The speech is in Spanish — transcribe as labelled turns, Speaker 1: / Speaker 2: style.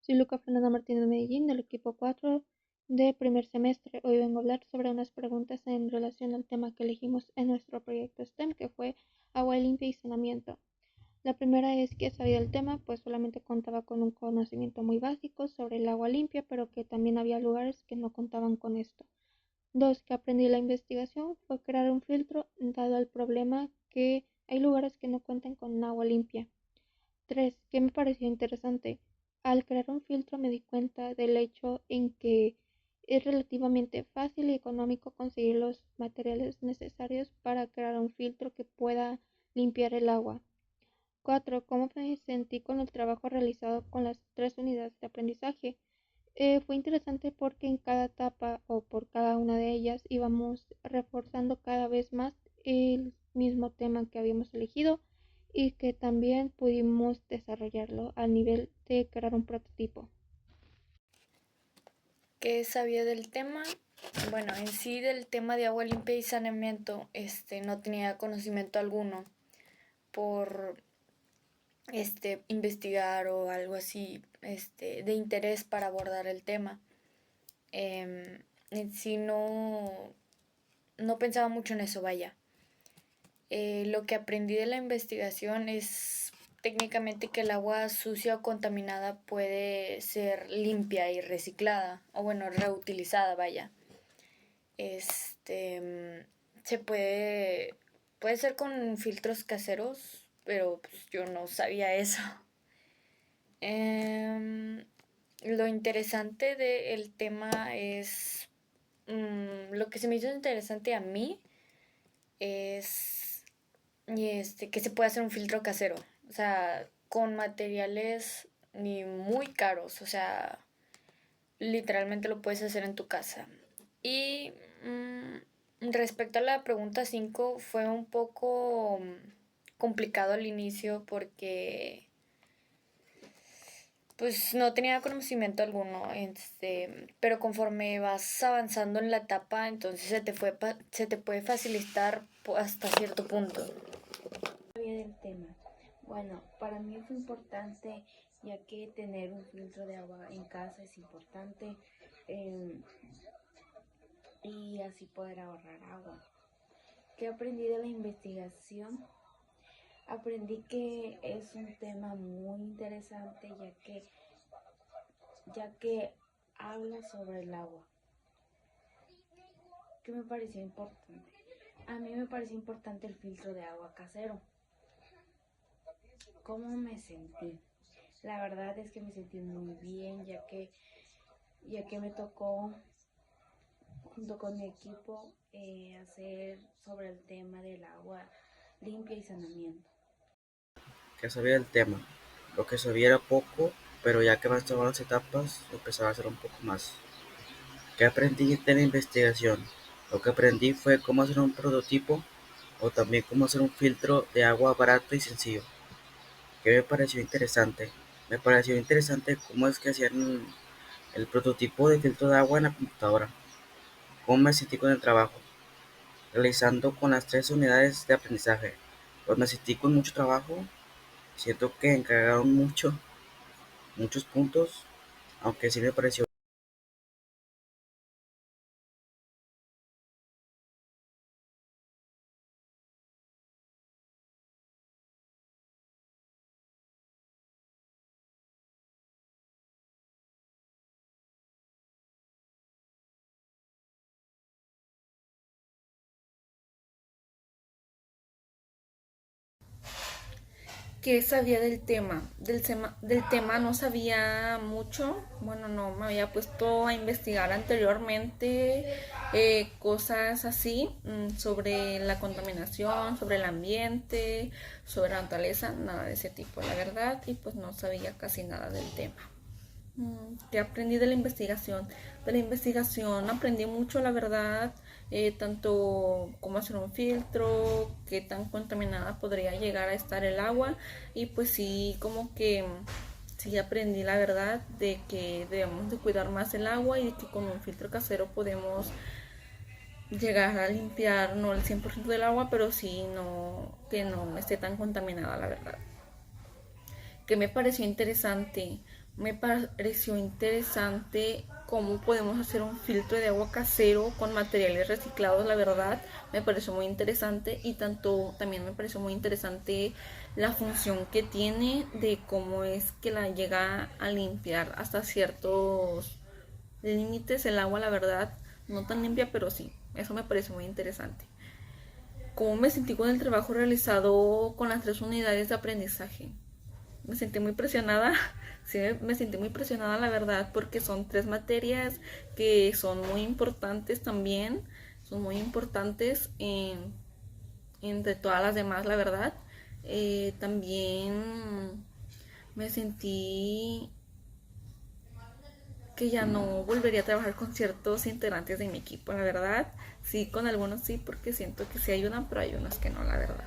Speaker 1: Soy Luca Fernanda Martínez Medellín del equipo 4 de primer semestre. Hoy vengo a hablar sobre unas preguntas en relación al tema que elegimos en nuestro proyecto STEM, que fue agua limpia y saneamiento. La primera es que sabía el tema, pues solamente contaba con un conocimiento muy básico sobre el agua limpia, pero que también había lugares que no contaban con esto. Dos, que aprendí la investigación fue crear un filtro dado el problema que hay lugares que no cuentan con agua limpia. 3. ¿Qué me pareció interesante? Al crear un filtro me di cuenta del hecho en que es relativamente fácil y económico conseguir los materiales necesarios para crear un filtro que pueda limpiar el agua. 4. ¿Cómo me sentí con el trabajo realizado con las tres unidades de aprendizaje? Fue interesante porque en cada etapa o por cada una de ellas íbamos reforzando cada vez más el mismo tema que habíamos elegido y que también pudimos desarrollarlo al nivel de crear un prototipo.
Speaker 2: ¿Qué sabía del tema? Bueno, en sí del tema de agua limpia y saneamiento, no tenía conocimiento alguno por investigar o algo así, de interés para abordar el tema. En sí no pensaba mucho en eso, vaya. Lo que aprendí de la investigación es técnicamente que el agua sucia o contaminada puede ser limpia y reciclada, o bueno, reutilizada, vaya. Se puede ser con filtros caseros, pero pues, yo no sabía eso. Em, lo interesante del tema es, lo que se me hizo interesante a mí es que se puede hacer un filtro casero, o sea, con materiales ni muy caros, o sea, literalmente lo puedes hacer en tu casa. Y respecto a la pregunta 5 fue un poco complicado al inicio porque pues no tenía conocimiento alguno, pero conforme vas avanzando en la etapa, entonces se te puede facilitar hasta cierto punto.
Speaker 3: Del tema. Bueno, para mí fue importante ya que tener un filtro de agua en casa es importante eh, y así poder ahorrar agua. ¿Qué aprendí de la investigación? Aprendí que es un tema muy interesante ya que habla sobre el agua. ¿Qué me pareció importante? A mí me pareció importante el filtro de agua casero. ¿Cómo me sentí? La verdad es que me sentí muy bien ya que me tocó junto con mi equipo hacer sobre el tema del agua limpia y saneamiento.
Speaker 4: Que sabía del tema. Lo que sabía era poco, pero ya que avanzaban las etapas, empezaba a hacer un poco más. ¿Qué aprendí de la investigación? Lo que aprendí fue cómo hacer un prototipo o también cómo hacer un filtro de agua barato y sencillo. ¿Qué me pareció interesante? Me pareció interesante cómo es que hacían el prototipo de filtro de agua en la computadora. ¿Cómo me sentí con el trabajo? Realizando con las tres unidades de aprendizaje. Pues me sentí con mucho trabajo. Siento que encargaron muchos puntos, aunque sí me pareció.
Speaker 5: ¿Qué sabía del tema? Del tema no sabía mucho. Bueno, no me había puesto a investigar anteriormente cosas así sobre la contaminación, sobre el ambiente, sobre la naturaleza, nada de ese tipo, la verdad. Y pues no sabía casi nada del tema. ¿Qué aprendí de la investigación? De la investigación aprendí mucho, la verdad, tanto cómo hacer un filtro, qué tan contaminada podría llegar a estar el agua y pues sí, como que sí aprendí la verdad de que debemos de cuidar más el agua y de que con un filtro casero podemos llegar a limpiar no el 100% del agua, pero sí no que no esté tan contaminada, la verdad. Que me pareció interesante, Me pareció interesante cómo podemos hacer un filtro de agua casero con materiales reciclados, la verdad, me pareció muy interesante y también me pareció muy interesante la función que tiene de cómo es que la llega a limpiar hasta ciertos límites el agua, la verdad, no tan limpia, pero sí, eso me pareció muy interesante. ¿Cómo me sentí con el trabajo realizado con las 3 unidades de aprendizaje? Me sentí muy presionada, sí, me sentí muy presionada la verdad, porque son 3 materias que son muy importantes también, son muy importantes entre todas las demás, la verdad. También me sentí que ya no volvería a trabajar con ciertos integrantes de mi equipo, la verdad. Sí, con algunos sí, porque siento que sí ayudan, pero hay unos que no, la verdad.